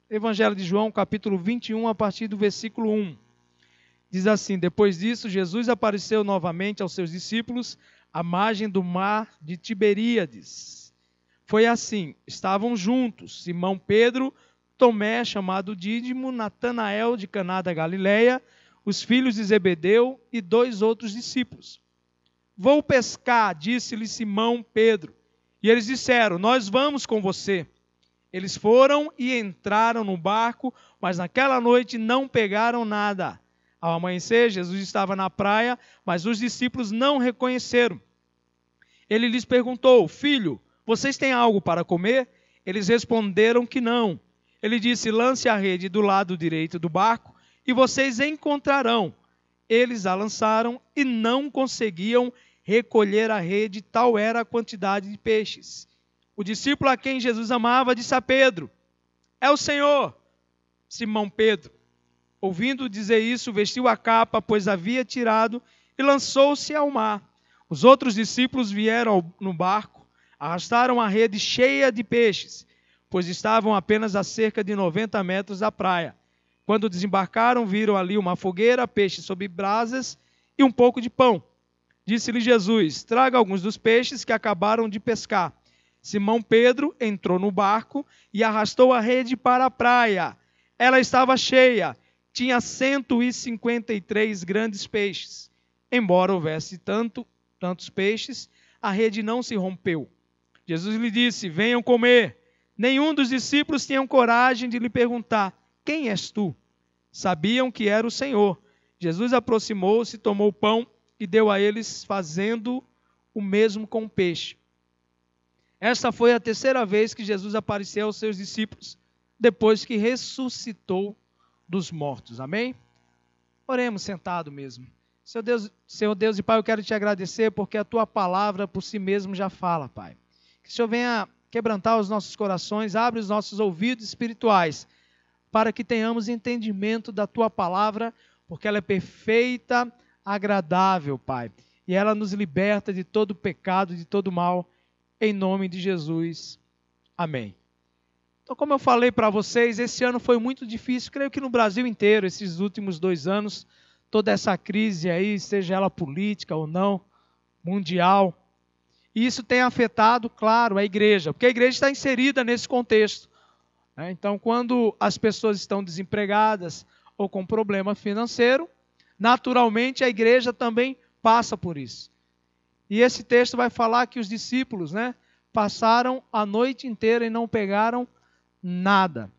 Evangelho de João, capítulo 21, a partir do versículo 1. Diz assim: depois disso, Jesus apareceu novamente aos seus discípulos à margem do mar de Tiberíades. Foi assim, estavam juntos Simão Pedro, Tomé, chamado Dídimo, Natanael de Caná da Galileia, os filhos de Zebedeu e 2 outros discípulos. Vou pescar, disse-lhe Simão Pedro. E eles disseram: nós vamos com você. Eles foram e entraram no barco, mas naquela noite não pegaram nada. Ao amanhecer, Jesus estava na praia, mas os discípulos não reconheceram. Ele lhes perguntou: filho, vocês têm algo para comer? Eles responderam que não. Ele disse: lance a rede do lado direito do barco e vocês encontrarão. Eles a lançaram e não conseguiam recolher a rede, tal era a quantidade de peixes. O discípulo a quem Jesus amava disse a Pedro: é o Senhor. Simão Pedro, ouvindo dizer isso, vestiu a capa, pois havia tirado, e lançou-se ao mar. Os outros discípulos vieram no barco, arrastaram a rede cheia de peixes, pois estavam apenas a cerca de 90 metros da praia. Quando desembarcaram, viram ali uma fogueira, peixes sobre brasas e um pouco de pão. Disse-lhe Jesus: traga alguns dos peixes que acabaram de pescar. Simão Pedro entrou no barco e arrastou a rede para a praia. Ela estava cheia, tinha 153 grandes peixes. Embora houvesse tantos peixes, a rede não se rompeu. Jesus lhe disse: venham comer. Nenhum dos discípulos tinha coragem de lhe perguntar: quem és tu? Sabiam que era o Senhor. Jesus aproximou-se, tomou o pão e deu a eles, fazendo o mesmo com o peixe. Esta foi a terceira vez que Jesus apareceu aos seus discípulos, depois que ressuscitou dos mortos. Amém? Oremos sentado mesmo. Senhor Deus e Pai, eu quero te agradecer porque a tua palavra por si mesmo já fala, Pai. Que o Senhor venha quebrantar os nossos corações, abre os nossos ouvidos espirituais, para que tenhamos entendimento da tua palavra, porque ela é perfeita, agradável, Pai. E ela nos liberta de todo pecado, de todo mal, em nome de Jesus. Amém. Então, como eu falei para vocês, esse ano foi muito difícil, creio que no Brasil inteiro, esses últimos 2 anos, toda essa crise aí, seja ela política ou não, mundial. E isso tem afetado, claro, a igreja, porque a igreja está inserida nesse contexto. Então, quando as pessoas estão desempregadas ou com problema financeiro, naturalmente a igreja também passa por isso. E esse texto vai falar que os discípulos, passaram a noite inteira e não pegaram nada.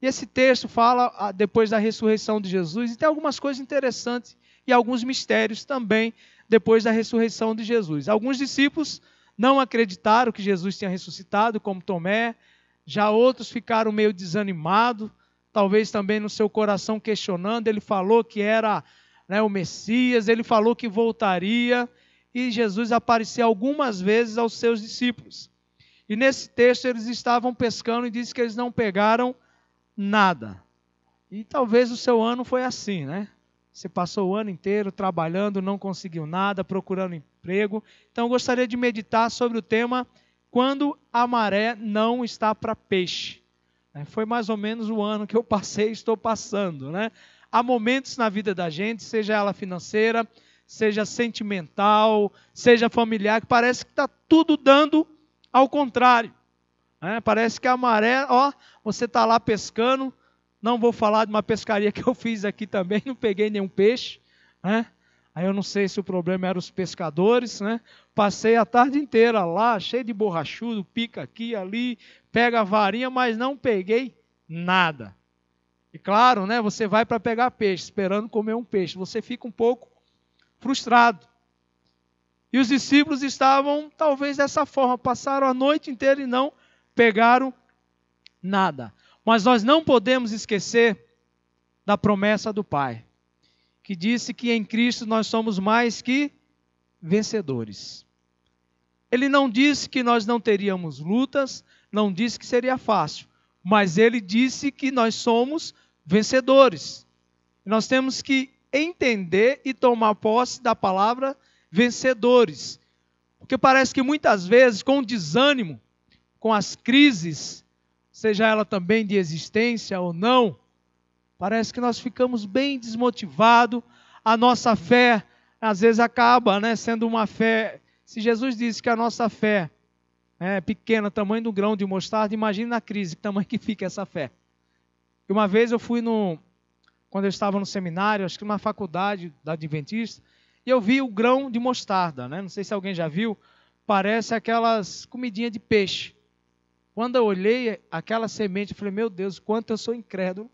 E esse texto fala depois da ressurreição de Jesus, e tem algumas coisas interessantes e alguns mistérios também depois da ressurreição de Jesus. Alguns discípulos não acreditaram que Jesus tinha ressuscitado, como Tomé. Já outros ficaram meio desanimados, talvez também no seu coração questionando. Ele falou que era o Messias, ele falou que voltaria, e Jesus apareceu algumas vezes aos seus discípulos. E nesse texto eles estavam pescando e diz que eles não pegaram nada. E talvez o seu ano foi assim, Você passou o ano inteiro trabalhando, não conseguiu nada, procurando emprego. Então eu gostaria de meditar sobre o tema: quando a maré não está para peixe. Foi mais ou menos o ano que eu passei e estou passando, Há momentos na vida da gente, seja ela financeira, seja sentimental, seja familiar, que parece que está tudo dando ao contrário. Parece que a maré, você está lá pescando, não vou falar de uma pescaria que eu fiz aqui também, não peguei nenhum peixe, Aí eu não sei se o problema era os pescadores, Passei a tarde inteira lá, cheio de borrachudo, pica aqui, ali, pega a varinha, mas não peguei nada. E claro, você vai para pegar peixe, esperando comer um peixe, você fica um pouco frustrado. E os discípulos estavam talvez dessa forma, passaram a noite inteira e não pegaram nada. Mas nós não podemos esquecer da promessa do Pai, que disse que em Cristo nós somos mais que vencedores. Ele não disse que nós não teríamos lutas, não disse que seria fácil, mas ele disse que nós somos vencedores. Nós temos que entender e tomar posse da palavra vencedores. Porque parece que muitas vezes, com o desânimo, com as crises, seja ela também de existência ou não, parece que nós ficamos bem desmotivados. A nossa fé, às vezes, acaba, sendo uma fé. Se Jesus disse que a nossa fé é pequena, tamanho do grão de mostarda, imagine na crise, que tamanho que fica essa fé. E uma vez eu fui quando eu estava no seminário, acho que numa faculdade da Adventista, e eu vi o grão de mostarda, Não sei se alguém já viu, parece aquelas comidinhas de peixe. Quando eu olhei aquela semente, eu falei, meu Deus, quanto eu sou incrédulo.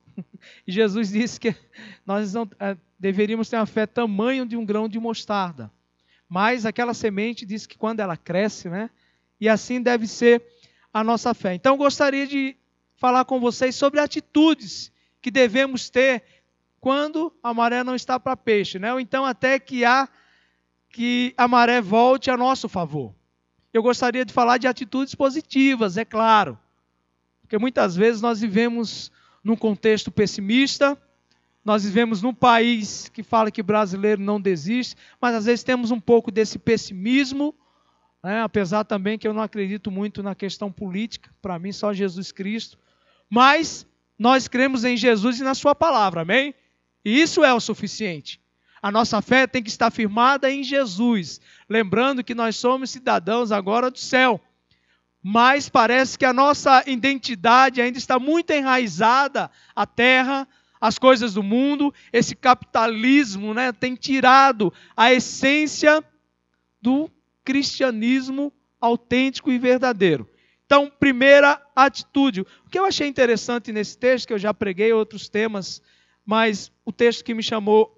E Jesus disse que nós não deveríamos ter uma fé tamanho de um grão de mostarda. Mas aquela semente diz que quando ela cresce, e assim deve ser a nossa fé. Então eu gostaria de falar com vocês sobre atitudes que devemos ter quando a maré não está para peixe, ou então até que a maré volte a nosso favor. Eu gostaria de falar de atitudes positivas, é claro, porque muitas vezes nós vivemos num contexto pessimista, nós vivemos num país que fala que brasileiro não desiste, mas às vezes temos um pouco desse pessimismo, apesar também que eu não acredito muito na questão política, para mim só Jesus Cristo, mas nós cremos em Jesus e na sua palavra, amém? E isso é o suficiente. A nossa fé tem que estar firmada em Jesus, lembrando que nós somos cidadãos agora do céu. Mas parece que a nossa identidade ainda está muito enraizada à terra, às coisas do mundo. Esse capitalismo tem tirado a essência do cristianismo autêntico e verdadeiro. Então, primeira atitude. O que eu achei interessante nesse texto, que eu já preguei outros temas, mas o texto que me chamou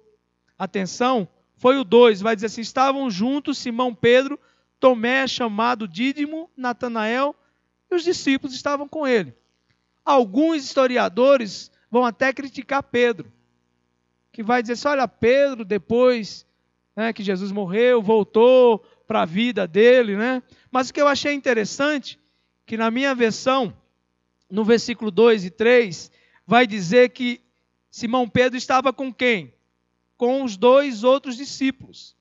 a atenção foi o 2. Vai dizer assim, estavam juntos Simão Pedro, Tomé, chamado Dídimo, Natanael, e os discípulos estavam com ele. Alguns historiadores vão até criticar Pedro, que vai dizer assim, olha, Pedro, depois que Jesus morreu, voltou para a vida dele, Mas o que eu achei interessante, que na minha versão, no versículo 2 e 3, vai dizer que Simão Pedro estava com quem? Com os 2 outros discípulos.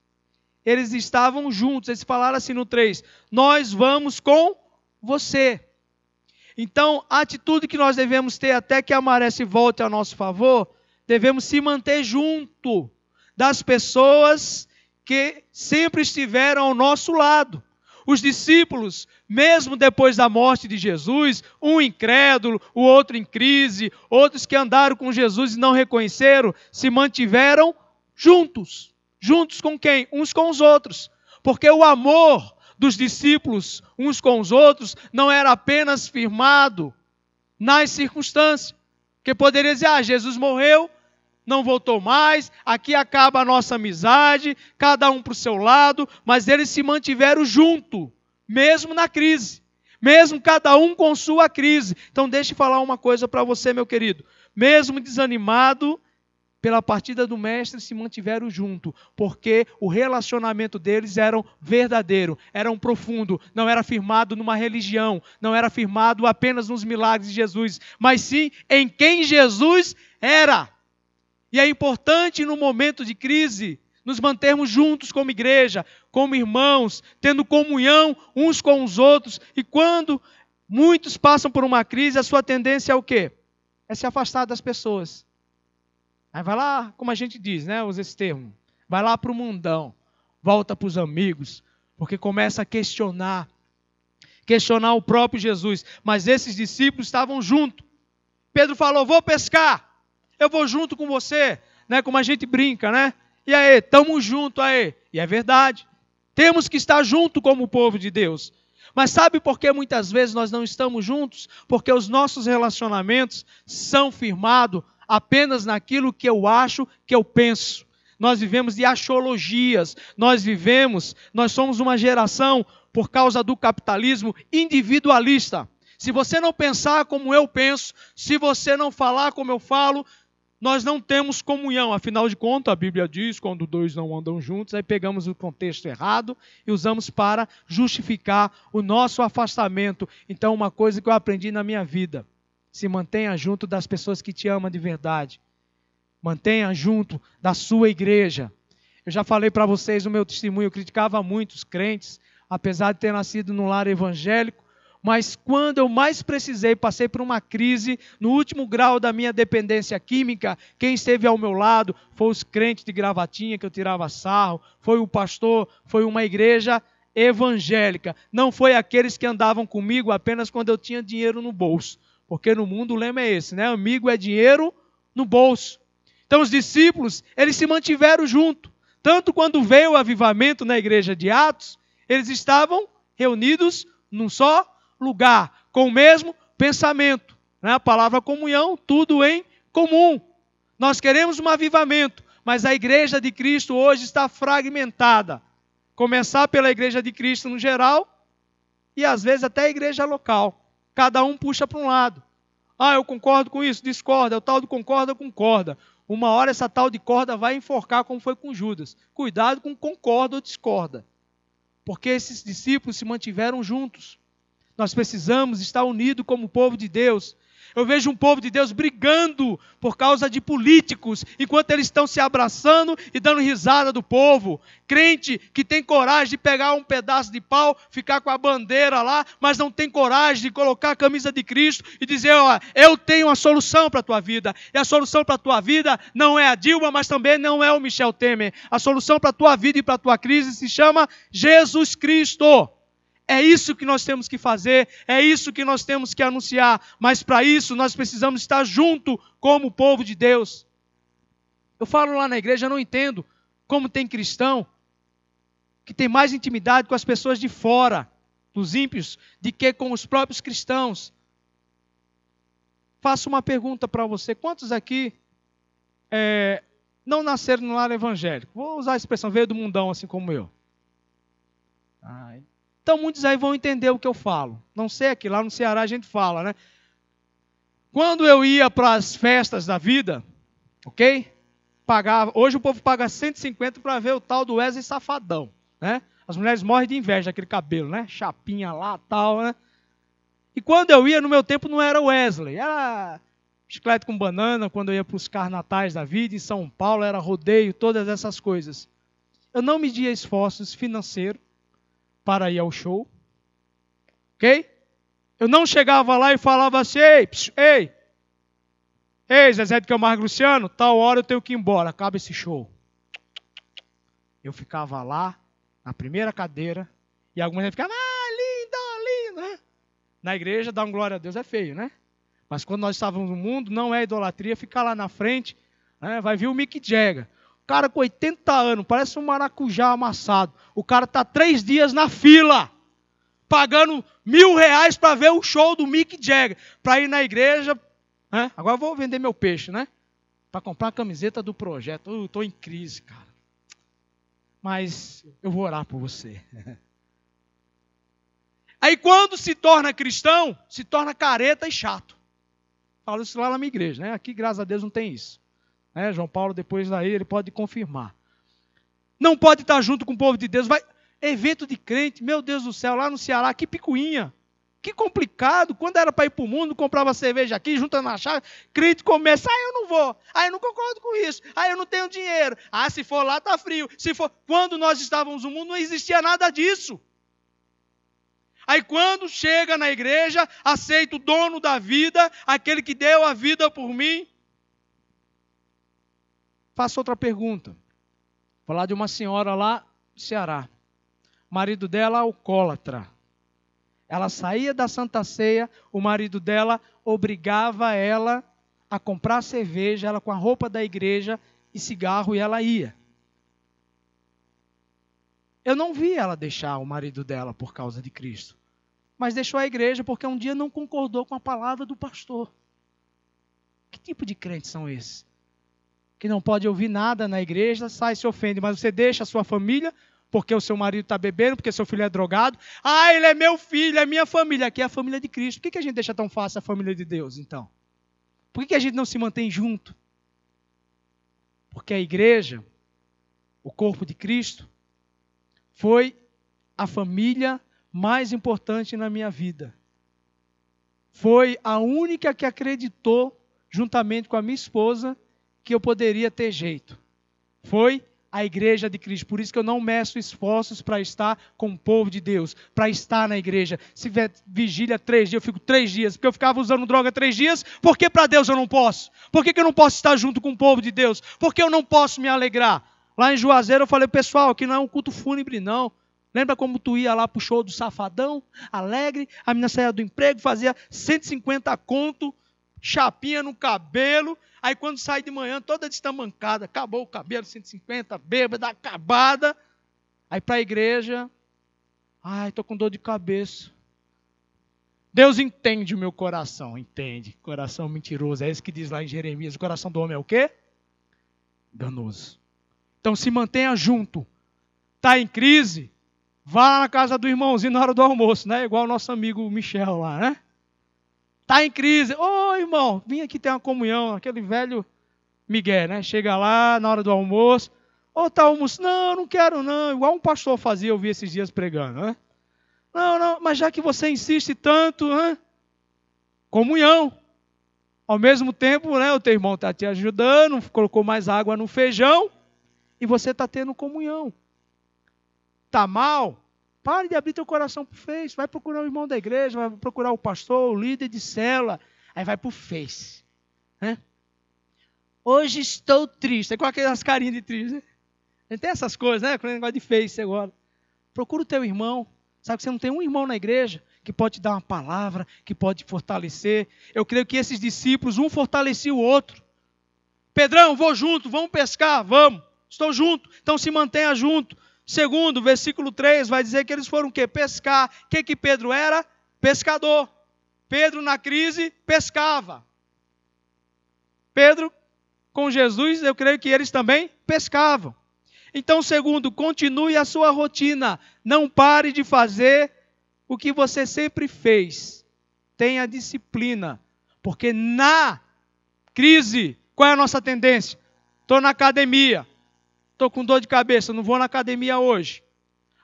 Eles estavam juntos, eles falaram assim no 3, nós vamos com você. Então, a atitude que nós devemos ter até que a maré se volte a nosso favor, devemos se manter junto das pessoas que sempre estiveram ao nosso lado. Os discípulos, mesmo depois da morte de Jesus, um incrédulo, o outro em crise, outros que andaram com Jesus e não reconheceram, se mantiveram juntos. Juntos com quem? Uns com os outros. Porque o amor dos discípulos uns com os outros não era apenas firmado nas circunstâncias. Porque poderia dizer, Jesus morreu, não voltou mais, aqui acaba a nossa amizade, cada um para o seu lado, mas eles se mantiveram juntos, mesmo na crise, mesmo cada um com sua crise. Então deixe eu falar uma coisa para você, meu querido, mesmo desanimado pela partida do mestre, se mantiveram juntos, porque o relacionamento deles era verdadeiro, era profundo, não era firmado numa religião, não era firmado apenas nos milagres de Jesus, mas sim em quem Jesus era. E é importante no momento de crise nos mantermos juntos como igreja, como irmãos, tendo comunhão uns com os outros. E quando muitos passam por uma crise, a sua tendência é o quê? É se afastar das pessoas. Aí vai lá, como a gente diz, usa esse termo, vai lá para o mundão, volta para os amigos, porque começa a questionar o próprio Jesus. Mas esses discípulos estavam juntos. Pedro falou, vou pescar. Eu vou junto com você, como a gente brinca, E aí, estamos juntos aí. E é verdade. Temos que estar junto como o povo de Deus. Mas sabe por que muitas vezes nós não estamos juntos? Porque os nossos relacionamentos são firmados apenas naquilo que eu acho, que eu penso. Nós vivemos de axiologias. Nós somos uma geração, por causa do capitalismo, individualista. Se você não pensar como eu penso, se você não falar como eu falo, nós não temos comunhão. Afinal de contas, a Bíblia diz, quando 2 não andam juntos, aí pegamos o contexto errado e usamos para justificar o nosso afastamento. Então, uma coisa que eu aprendi na minha vida, se mantenha junto das pessoas que te amam de verdade. Mantenha junto da sua igreja. Eu já falei para vocês o meu testemunho, eu criticava muito os crentes, apesar de ter nascido num lar evangélico, Mas quando eu mais precisei, passei por uma crise, no último grau da minha dependência química, quem esteve ao meu lado foi os crentes de gravatinha que eu tirava sarro, foi o pastor, foi uma igreja evangélica. Não foi aqueles que andavam comigo apenas quando eu tinha dinheiro no bolso. Porque no mundo o lema é esse, né? Amigo é dinheiro no bolso. Então os discípulos, eles se mantiveram juntos. Tanto quando veio o avivamento na igreja de Atos, eles estavam reunidos num só lugar, com o mesmo pensamento. Né? A palavra comunhão, tudo em comum. Nós queremos um avivamento, mas a igreja de Cristo hoje está fragmentada. Começar pela igreja de Cristo no geral e às vezes até a igreja local. Cada um puxa para um lado. Ah, eu concordo com isso, discorda. O tal do concorda, concorda. Uma hora essa tal de corda vai enforcar como foi com Judas. Cuidado com concorda ou discorda. Porque esses discípulos se mantiveram juntos. Nós precisamos estar unidos como povo de Deus. Eu vejo um povo de Deus brigando por causa de políticos, enquanto eles estão se abraçando e dando risada do povo. Crente que tem coragem de pegar um pedaço de pau, ficar com a bandeira lá, mas não tem coragem de colocar a camisa de Cristo e dizer, ó, eu tenho a solução para a tua vida. E a solução para a tua vida não é a Dilma, mas também não é o Michel Temer. A solução para a tua vida e para a tua crise se chama Jesus Cristo. É isso que nós temos que fazer, é isso que nós temos que anunciar, mas para isso nós precisamos estar junto como o povo de Deus. Eu falo lá na igreja, eu não entendo como tem cristão que tem mais intimidade com as pessoas de fora, dos ímpios, do que com os próprios cristãos. Faço uma pergunta para você, quantos aqui não nasceram no lar evangélico? Vou usar a expressão, veio do mundão assim como eu. Então muitos aí vão entender o que eu falo. Não sei aqui, lá no Ceará a gente fala, né? Quando eu ia para as festas da vida, ok? Pagava, hoje o povo paga 150 para ver o tal do Wesley Safadão, né? As mulheres morrem de inveja daquele cabelo, né? Chapinha lá, tal, né? E quando eu ia, no meu tempo não era Wesley, era chiclete com banana, quando eu ia para os carnatais da vida, em São Paulo, era rodeio, todas essas coisas. Eu não media esforços financeiros para ir ao show, ok? Eu não chegava lá e falava assim, ei, Zezé de Camargo e Luciano, tal hora eu tenho que ir embora, acaba esse show. Eu ficava lá, na primeira cadeira, e algumas ficavam, lindo, né? Na igreja, dar um glória a Deus é feio, né? Mas quando nós estávamos no mundo, não é idolatria ficar lá na frente, né? Vai vir o Mick Jagger. O cara com 80 anos, parece um maracujá amassado. O cara está 3 dias na fila, pagando R$1.000 para ver o show do Mick Jagger. Para ir na igreja, né? Agora eu vou vender meu peixe, né? Para comprar a camiseta do projeto. Estou em crise, cara. Mas eu vou orar por você. Aí quando se torna cristão, se torna careta e chato. Falo isso lá na minha igreja, né? Aqui, graças a Deus, não tem isso. João Paulo, depois daí, ele pode confirmar. Não pode estar junto com o povo de Deus. Vai, evento de crente, meu Deus do céu, lá no Ceará, que picuinha. Que complicado. Quando era para ir para o mundo, comprava cerveja aqui, junta na chave, crente começa, eu não vou. Eu não concordo com isso. Eu não tenho dinheiro. Se for lá, está frio. Se for... Quando nós estávamos no mundo, não existia nada disso. Aí quando chega na igreja, aceita o dono da vida, aquele que deu a vida por mim. Faço outra pergunta. Vou falar de uma senhora lá no Ceará. O marido dela, alcoólatra. Ela saía da Santa Ceia, o marido dela obrigava ela a comprar cerveja, ela com a roupa da igreja e cigarro, e ela ia. Eu não vi ela deixar o marido dela por causa de Cristo. Mas deixou a igreja porque um dia não concordou com a palavra do pastor. Que tipo de crentes são esses? Que não pode ouvir nada na igreja, sai e se ofende, mas você deixa a sua família, porque o seu marido está bebendo, porque seu filho é drogado. Ele é meu filho, é minha família. Aqui é a família de Cristo. Por que a gente deixa tão fácil a família de Deus, então? Por que a gente não se mantém junto? Porque a igreja, o corpo de Cristo, foi a família mais importante na minha vida. Foi a única que acreditou, juntamente com a minha esposa, que eu poderia ter jeito. Foi a igreja de Cristo. Por isso que eu não meço esforços para estar com o povo de Deus, para estar na igreja. Se tiver vigília 3 dias, eu fico 3 dias, porque eu ficava usando droga 3 dias, por que para Deus eu não posso? Por que eu não posso estar junto com o povo de Deus? Por que eu não posso me alegrar? Lá em Juazeiro eu falei, pessoal, aqui não é um culto fúnebre não. Lembra como tu ia lá pro show do Safadão, alegre, a menina saía do emprego, fazia 150 conto, chapinha no cabelo, aí quando sai de manhã toda destamancada, acabou o cabelo, 150, bêbada, acabada, aí para a igreja, ai, estou com dor de cabeça. Deus entende o meu coração, entende, coração mentiroso, é isso que diz lá em Jeremias, o coração do homem é o quê? Enganoso. Então se mantenha junto, está em crise, vá na casa do irmãozinho na hora do almoço, né? Igual o nosso amigo Michel lá, né? Está em crise. Ô, irmão, vim aqui ter uma comunhão. Aquele velho Miguel, né? Chega lá na hora do almoço. Ô, tá almoço? Não, não quero não. Igual um pastor fazia, eu vi esses dias pregando, né? Não, mas já que você insiste tanto, né? Comunhão. Ao mesmo tempo, né? O teu irmão está te ajudando, colocou mais água no feijão e você está tendo comunhão. Está mal? Pare de abrir teu coração para o Face. Vai procurar o irmão da igreja, vai procurar o pastor, o líder de célula. Aí vai para o Face. Né? Hoje estou triste. É com aquelas carinhas de triste. Né? A gente tem essas coisas, né? Com o negócio de Face agora. Procura o teu irmão. Sabe que você não tem um irmão na igreja que pode te dar uma palavra, que pode te fortalecer. Eu creio que esses discípulos, um fortalecia o outro. Pedrão, vou junto, vamos pescar, vamos. Estou junto. Então se mantenha junto. Segundo, versículo 3, vai dizer que eles foram o quê? Pescar. O que Pedro era? Pescador. Pedro, na crise, pescava. Pedro, com Jesus, eu creio que eles também pescavam. Então, segundo, continue a sua rotina. Não pare de fazer o que você sempre fez. Tenha disciplina. Porque na crise, qual é a nossa tendência? Estou na academia. Estou com dor de cabeça, não vou na academia hoje.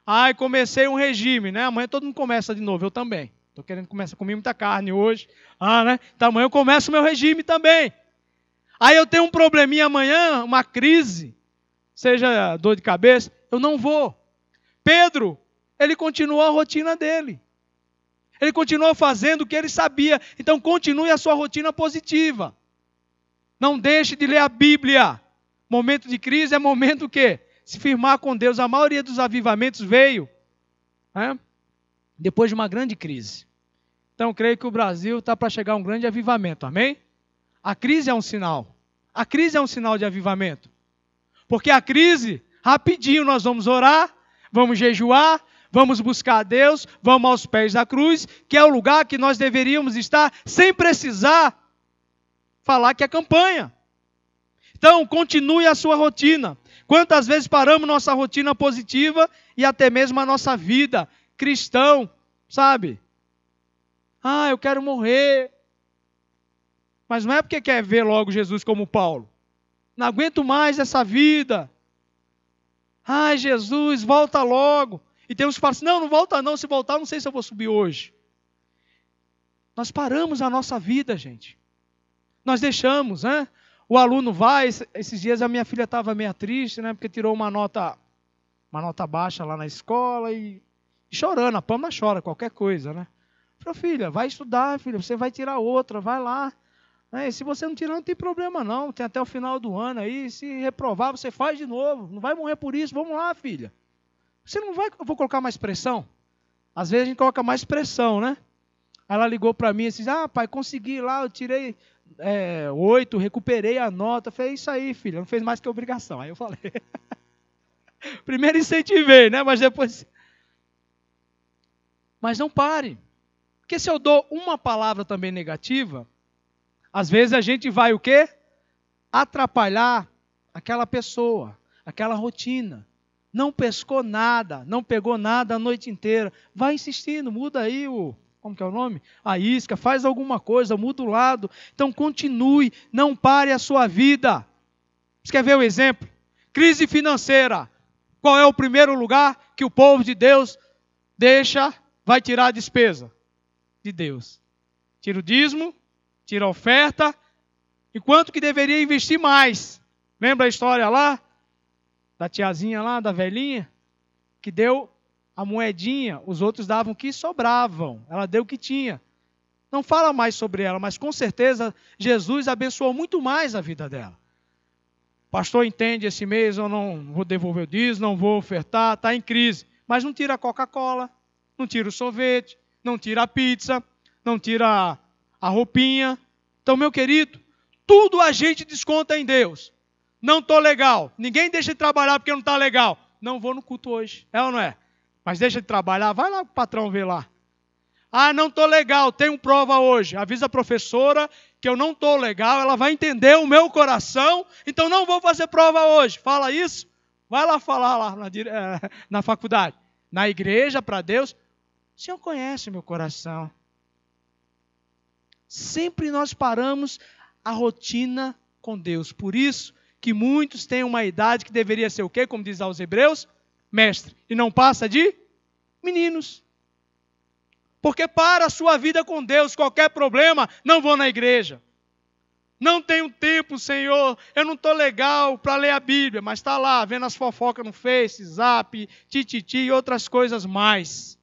Ai, comecei um regime, né? Amanhã todo mundo começa de novo, eu também. Estou querendo começar a comer muita carne hoje. Né? Então amanhã eu começo o meu regime também. Aí eu tenho um probleminha amanhã, uma crise, seja dor de cabeça, eu não vou. Pedro, ele continuou a rotina dele. Ele continuou fazendo o que ele sabia. Então continue a sua rotina positiva. Não deixe de ler a Bíblia. Momento de crise é momento o quê? Se firmar com Deus. A maioria dos avivamentos veio depois de uma grande crise. Então, creio que o Brasil está para chegar a um grande avivamento. Amém? A crise é um sinal. A crise é um sinal de avivamento. Porque a crise, rapidinho nós vamos orar, vamos jejuar, vamos buscar a Deus, vamos aos pés da cruz, que é o lugar que nós deveríamos estar sem precisar falar que é campanha. Então, continue a sua rotina. Quantas vezes paramos nossa rotina positiva e até mesmo a nossa vida cristão, sabe? Eu quero morrer. Mas não é porque quer ver logo Jesus como Paulo. Não aguento mais essa vida. Jesus, volta logo. E tem uns que falam assim, não volta não. Se voltar, eu não sei se eu vou subir hoje. Nós paramos a nossa vida, gente. Nós deixamos, né? O aluno vai, esses dias a minha filha estava meio triste, né? Porque tirou uma nota baixa lá na escola e chorando, a Pama chora, qualquer coisa, né? Falei, filha, vai estudar, filha, você vai tirar outra, vai lá. E se você não tirar, não tem problema não, tem até o final do ano aí, se reprovar, você faz de novo, não vai morrer por isso, vamos lá, filha. Você não vai, eu vou colocar mais pressão? Às vezes a gente coloca mais pressão, né? Ela ligou para mim e disse, pai, consegui lá, eu tirei 8, recuperei a nota. Eu falei, isso aí, filha, não fez mais que obrigação. Aí eu falei, primeiro incentivei, né? Mas depois... Mas não pare. Porque se eu dou uma palavra também negativa, às vezes a gente vai o quê? Atrapalhar aquela pessoa, aquela rotina. Não pescou nada, não pegou nada a noite inteira. Vai insistindo, muda aí como que é o nome? A isca, faz alguma coisa, muda o lado. Então continue, não pare a sua vida. Você quer ver o exemplo? Crise financeira. Qual é o primeiro lugar que o povo de Deus vai tirar a despesa? De Deus. Tira o dízimo, tira a oferta. E quanto que deveria investir mais? Lembra a história lá? da tiazinha lá, da velhinha, que deu a moedinha, os outros davam o que sobravam, ela deu o que tinha. Não fala mais sobre ela, mas com certeza Jesus abençoou muito mais a vida dela. Pastor, entende, esse mês eu não vou devolver o dízimo, não vou ofertar, está em crise. Mas não tira a Coca-Cola, não tira o sorvete, não tira a pizza, não tira a roupinha. Então, meu querido, tudo a gente desconta em Deus. Não estou legal, ninguém deixa de trabalhar porque não está legal. Não vou no culto hoje, é ou não é? Mas deixa de trabalhar, vai lá para o patrão ver lá. Ah, não estou legal, tenho prova hoje. Avisa a professora que eu não estou legal, ela vai entender o meu coração, então não vou fazer prova hoje. Fala isso, vai lá falar lá na faculdade. Na igreja, para Deus, o Senhor conhece o meu coração. Sempre nós paramos a rotina com Deus. Por isso que muitos têm uma idade que deveria ser o quê? Como diz aos Hebreus, mestre. E não passa de meninos. Porque para a sua vida com Deus, qualquer problema, não vou na igreja. Não tenho tempo, Senhor, eu não estou legal para ler a Bíblia, mas está lá, vendo as fofocas no Face, Zap, Tititi e outras coisas mais.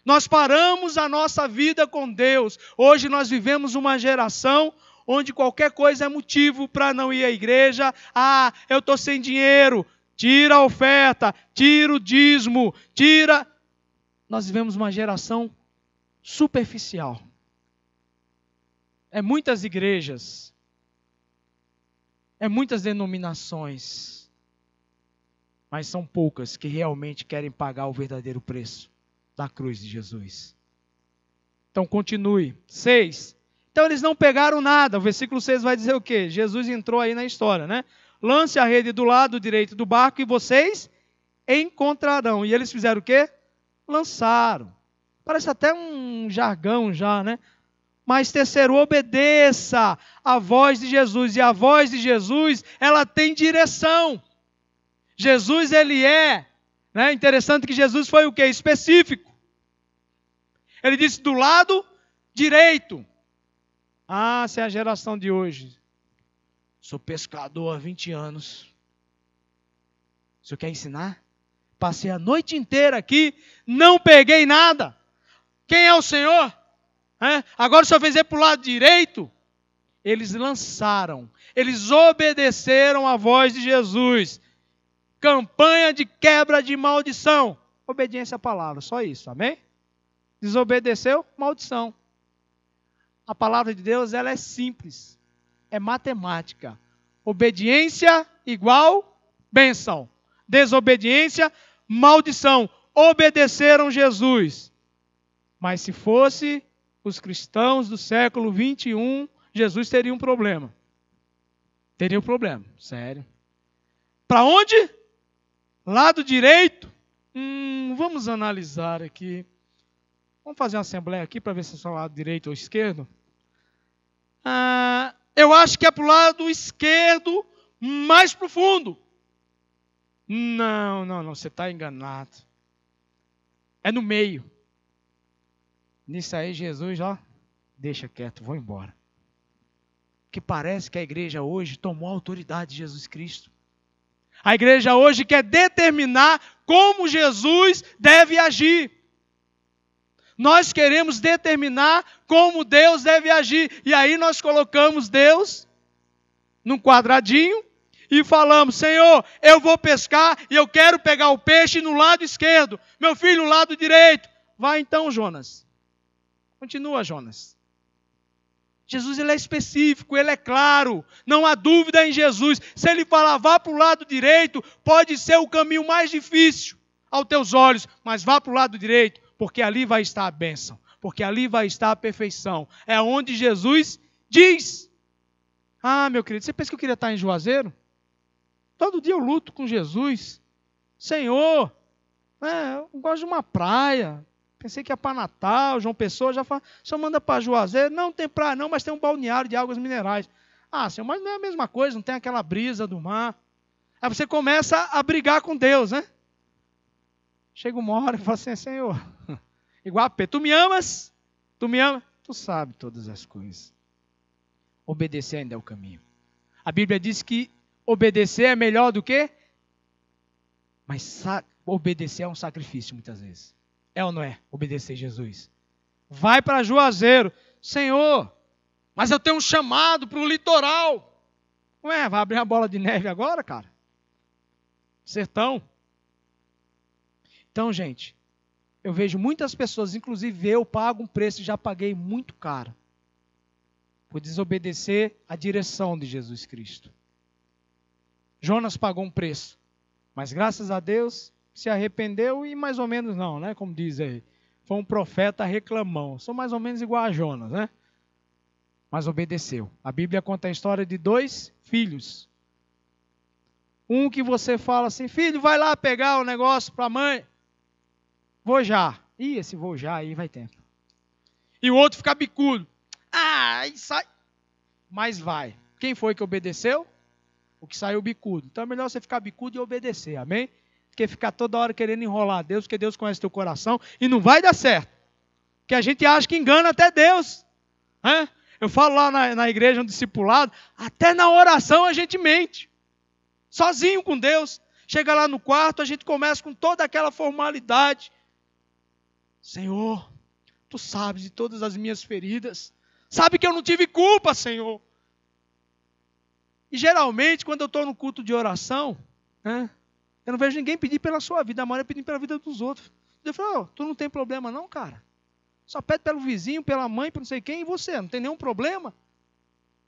Nós paramos a nossa vida com Deus. Hoje nós vivemos uma geração onde qualquer coisa é motivo para não ir à igreja. Ah, eu estou sem dinheiro, tira a oferta, tira o dízimo, tira... Nós vivemos uma geração superficial. É muitas igrejas, é muitas denominações, mas são poucas que realmente querem pagar o verdadeiro preço da cruz de Jesus. Então continue. 6. Então eles não pegaram nada. O versículo 6 vai dizer o quê? Jesus entrou aí na história, né? Lance a rede do lado direito do barco e vocês encontrarão. E eles fizeram o quê? Lançaram. Parece até um jargão já, né? Mas terceiro, obedeça a voz de Jesus. E a voz de Jesus, ela tem direção. Jesus, ele é, né? Interessante que Jesus foi o quê? Específico. Ele disse do lado direito. Ah, essa é a geração de hoje. Sou pescador há 20 anos. O senhor quer ensinar? Passei a noite inteira aqui, não peguei nada. Quem é o Senhor? Agora o Senhor fez para o lado direito. Eles lançaram, eles obedeceram a voz de Jesus. Campanha de quebra de maldição. Obediência à palavra, só isso, amém? Desobedeceu, maldição. A palavra de Deus, ela é simples, é matemática. Obediência igual bênção. Desobediência, maldição. Obedeceram Jesus. Mas se fosse os cristãos do século 21, Jesus teria um problema. Teria um problema, sério. Para onde? Lado direito? Vamos analisar aqui. Vamos fazer uma assembleia aqui para ver se é só lado direito ou esquerdo. Eu acho que é para o lado esquerdo mais profundo. Não, você está enganado. É no meio. Nisso aí Jesus, deixa quieto, vou embora. Que parece que a igreja hoje tomou a autoridade de Jesus Cristo. A igreja hoje quer determinar como Jesus deve agir. Nós queremos determinar como Deus deve agir. E aí nós colocamos Deus num quadradinho e falamos, Senhor, eu vou pescar e eu quero pegar o peixe no lado esquerdo. Meu filho, no lado direito. Vai então, Jonas. Continua, Jonas. Jesus, ele é específico, ele é claro. Não há dúvida em Jesus. Se ele falar, vá para o lado direito, pode ser o caminho mais difícil aos teus olhos, mas vá para o lado direito, porque ali vai estar a bênção, porque ali vai estar a perfeição. É onde Jesus diz. Ah, meu querido, você pensa que eu queria estar em Juazeiro? Todo dia eu luto com Jesus. Senhor, eu gosto de uma praia. Pensei que ia para Natal, João Pessoa, já fala, o senhor manda para Juazeiro? Não, tem praia não, mas tem um balneário de águas minerais. Ah, senhor, mas não é a mesma coisa, não tem aquela brisa do mar. Aí você começa a brigar com Deus, né? Chega uma hora e fala assim, Senhor, igual a Pedro, tu me amas? Tu me amas? Tu sabe todas as coisas. Obedecer ainda é o caminho. A Bíblia diz que obedecer é melhor do que Mas obedecer é um sacrifício muitas vezes. É ou não é? Obedecer Jesus. Vai para Juazeiro. Senhor, mas eu tenho um chamado para o litoral. Ué, vai abrir a bola de neve agora, cara? Sertão. Então, gente, eu vejo muitas pessoas, inclusive eu pago um preço, já paguei muito caro, por desobedecer a direção de Jesus Cristo. Jonas pagou um preço, mas graças a Deus se arrependeu e mais ou menos não, né? Como diz aí, foi um profeta reclamão. Sou mais ou menos igual a Jonas, né? Mas obedeceu. A Bíblia conta a história de 2 filhos. Um que você fala assim, filho, vai lá pegar o negócio para a mãe. Vou já. Ih, esse vou já aí vai tempo. E o outro fica bicudo. Ah, aí sai. Mas vai. Quem foi que obedeceu? O que saiu bicudo. Então é melhor você ficar bicudo e obedecer, amém? Porque ficar toda hora querendo enrolar Deus, porque Deus conhece teu coração e não vai dar certo. Porque a gente acha que engana até Deus. Né? Eu falo lá na igreja, um discipulado, até na oração a gente mente. Sozinho com Deus. Chega lá no quarto, a gente começa com toda aquela formalidade. Senhor, Tu sabes de todas as minhas feridas. Sabe que eu não tive culpa, Senhor. E geralmente, quando eu estou no culto de oração, né, eu não vejo ninguém pedir pela sua vida, a maioria pedindo pela vida dos outros. Eu falo, tu não tem problema não, cara. Só pede pelo vizinho, pela mãe, por não sei quem, e você, não tem nenhum problema.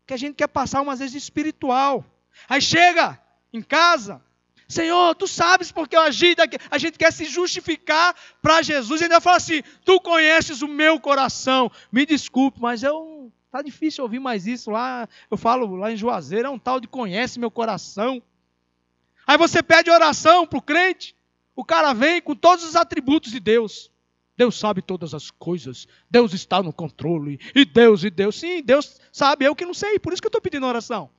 Que a gente quer passar umas vezes espiritual. Aí chega em casa, Senhor, tu sabes porque eu agi daqui. A gente quer se justificar para Jesus e ainda fala assim, tu conheces o meu coração. Me desculpe, mas tá difícil ouvir mais isso lá. Eu falo lá em Juazeiro, é um tal de conhece meu coração. Aí você pede oração para o crente, o cara vem com todos os atributos de Deus. Deus sabe todas as coisas, Deus está no controle, e Deus, sim, Deus sabe, eu que não sei, por isso que eu estou pedindo oração.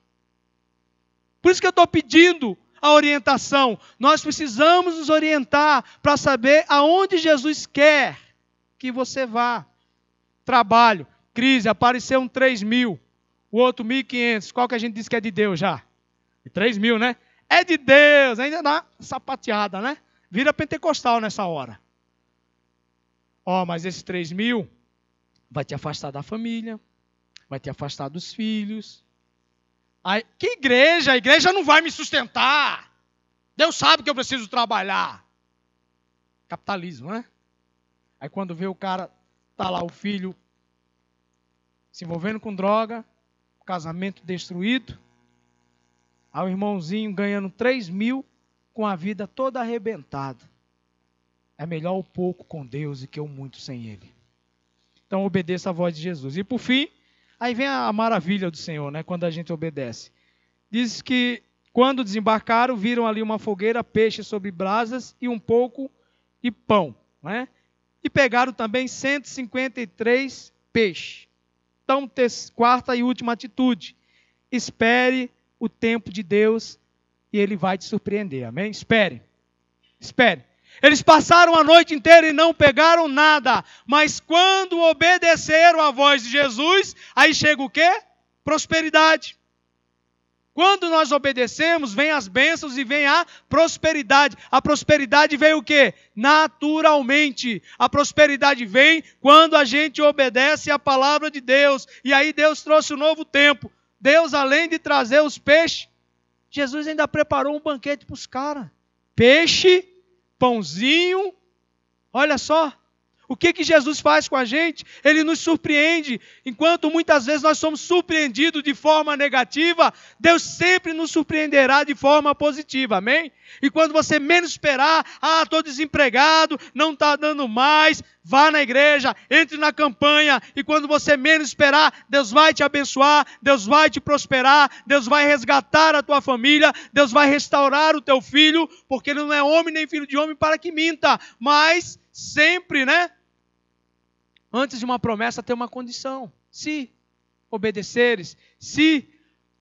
Por isso que eu estou pedindo a orientação. Nós precisamos nos orientar para saber aonde Jesus quer que você vá. Trabalho, crise, apareceu um 3.000, o outro 1.500, qual que a gente diz que é de Deus já? 3.000, né? É de Deus, ainda dá sapateada, né? Vira pentecostal nessa hora. Mas esses 3.000 vai te afastar da família, vai te afastar dos filhos. Aí, que igreja? A igreja não vai me sustentar. Deus sabe que eu preciso trabalhar. Capitalismo, né? Aí quando vê o cara, tá lá o filho se envolvendo com droga, casamento destruído, aí o irmãozinho ganhando 3.000 com a vida toda arrebentada. É melhor o pouco com Deus do que o muito sem Ele. Então obedeça a voz de Jesus. E por fim, aí vem a maravilha do Senhor, né? Quando a gente obedece. Diz que quando desembarcaram, viram ali uma fogueira, peixe sobre brasas e um pouco de pão, né? E pegaram também 153 peixes. Então, quarta e última atitude. Espere o tempo de Deus e Ele vai te surpreender, amém? Espere. Espere. Eles passaram a noite inteira e não pegaram nada. Mas quando obedeceram à voz de Jesus, aí chega o quê? Prosperidade. Quando nós obedecemos, vem as bênçãos e vem a prosperidade. A prosperidade vem o quê? Naturalmente. A prosperidade vem quando a gente obedece à palavra de Deus. E aí Deus trouxe um novo tempo. Deus, além de trazer os peixes, Jesus ainda preparou um banquete para os caras. Peixe, pãozinho, olha só, o que Jesus faz com a gente? Ele nos surpreende, enquanto muitas vezes nós somos surpreendidos de forma negativa, Deus sempre nos surpreenderá de forma positiva, amém? E quando você menos esperar, estou desempregado, não está dando mais, vá na igreja, entre na campanha, e quando você menos esperar, Deus vai te abençoar, Deus vai te prosperar, Deus vai resgatar a tua família, Deus vai restaurar o teu filho, porque ele não é homem nem filho de homem para que minta, mas sempre, né? Antes de uma promessa tem uma condição, se obedeceres, se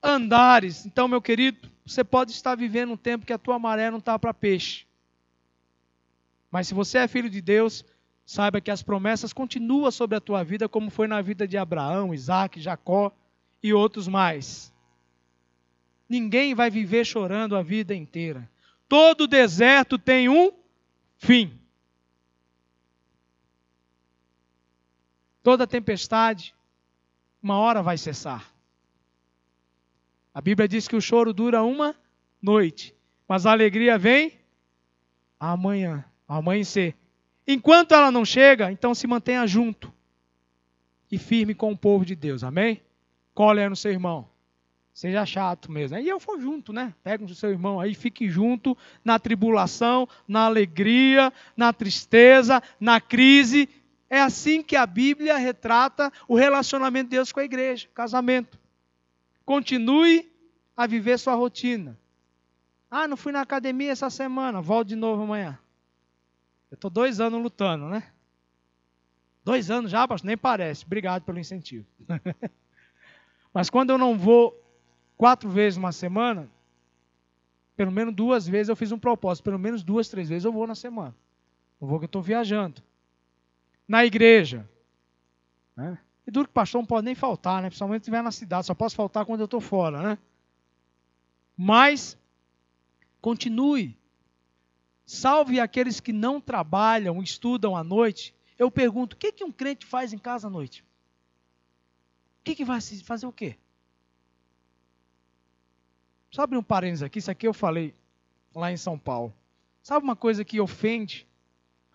andares. Então, meu querido, você pode estar vivendo um tempo que a tua maré não está para peixe. Mas se você é filho de Deus, saiba que as promessas continuam sobre a tua vida, como foi na vida de Abraão, Isaac, Jacó e outros mais. Ninguém vai viver chorando a vida inteira. todo deserto tem um fim. Toda tempestade, uma hora vai cessar. A Bíblia diz que o choro dura uma noite, mas a alegria vem amanhã, ao amanhecer. Enquanto ela não chega, então se mantenha junto e firme com o povo de Deus, amém? Cole no seu irmão. Seja chato mesmo. E eu for junto, né? Pega o seu irmão aí, fique junto na tribulação, na alegria, na tristeza, na crise. É assim que a Bíblia retrata o relacionamento de Deus com a igreja, casamento. Continue a viver sua rotina. Ah, não fui na academia essa semana, volto de novo amanhã. Eu estou 2 anos lutando, né? 2 anos já, pastor? Nem parece. Obrigado pelo incentivo. Mas quando eu não vou 4 vezes uma semana, pelo menos 2 vezes eu fiz um propósito. Pelo menos 2, 3 vezes eu vou na semana. Não vou que eu estou viajando. Na igreja. Né? E duro que pastor não pode nem faltar, né? Principalmente se estiver na cidade. Só posso faltar quando eu estou fora, né? Mas, continue. Salve aqueles que não trabalham, estudam à noite. Eu pergunto, o que um crente faz em casa à noite? O que vai fazer o quê? Só abrir um parênteses aqui, isso aqui eu falei lá em São Paulo. Sabe uma coisa que ofende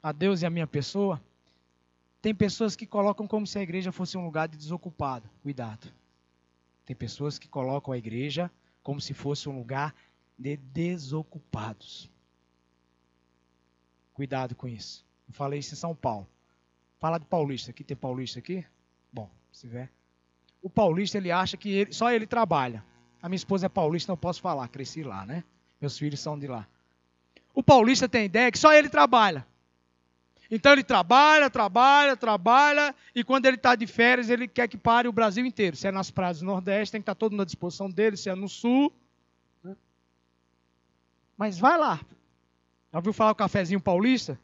a Deus e a minha pessoa? Tem pessoas que colocam como se a igreja fosse um lugar de desocupado. Cuidado. Tem pessoas que colocam a igreja como se fosse um lugar de desocupados. Cuidado com isso. Eu falei isso em São Paulo. Fala de paulista aqui. Tem paulista aqui? Bom, se tiver. O paulista, ele acha que só ele trabalha. A minha esposa é paulista, não posso falar. Cresci lá, né? Meus filhos são de lá. O paulista tem ideia que só ele trabalha. Então ele trabalha, e quando ele está de férias, ele quer que pare o Brasil inteiro. Se é nas praias do Nordeste, tem que estar todo mundo à disposição dele, se é no Sul. Né? Mas vai lá. Já ouviu falar o cafezinho paulista?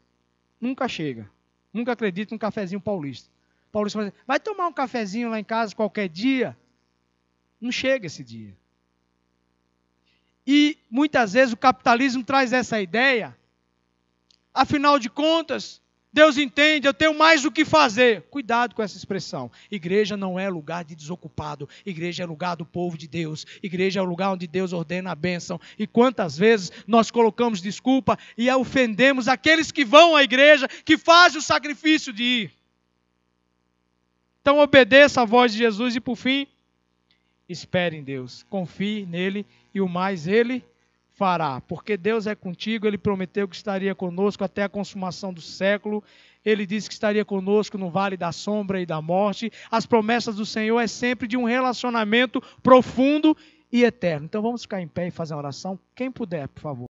Nunca chega. Nunca acredito num cafezinho paulista. O paulista vai dizer, vai tomar um cafezinho lá em casa qualquer dia? Não chega esse dia. E muitas vezes o capitalismo traz essa ideia. Afinal de contas, Deus entende, eu tenho mais o que fazer. Cuidado com essa expressão. Igreja não é lugar de desocupado. Igreja é lugar do povo de Deus. Igreja é o lugar onde Deus ordena a bênção. E quantas vezes nós colocamos desculpa e ofendemos aqueles que vão à igreja, que fazem o sacrifício de ir. Então obedeça a voz de Jesus e por fim, espere em Deus. Confie nele e o mais ele fará, porque Deus é contigo, Ele prometeu que estaria conosco até a consumação do século, Ele disse que estaria conosco no vale da sombra e da morte. As promessas do Senhor é sempre de um relacionamento profundo e eterno. Então vamos ficar em pé e fazer uma oração, quem puder, por favor.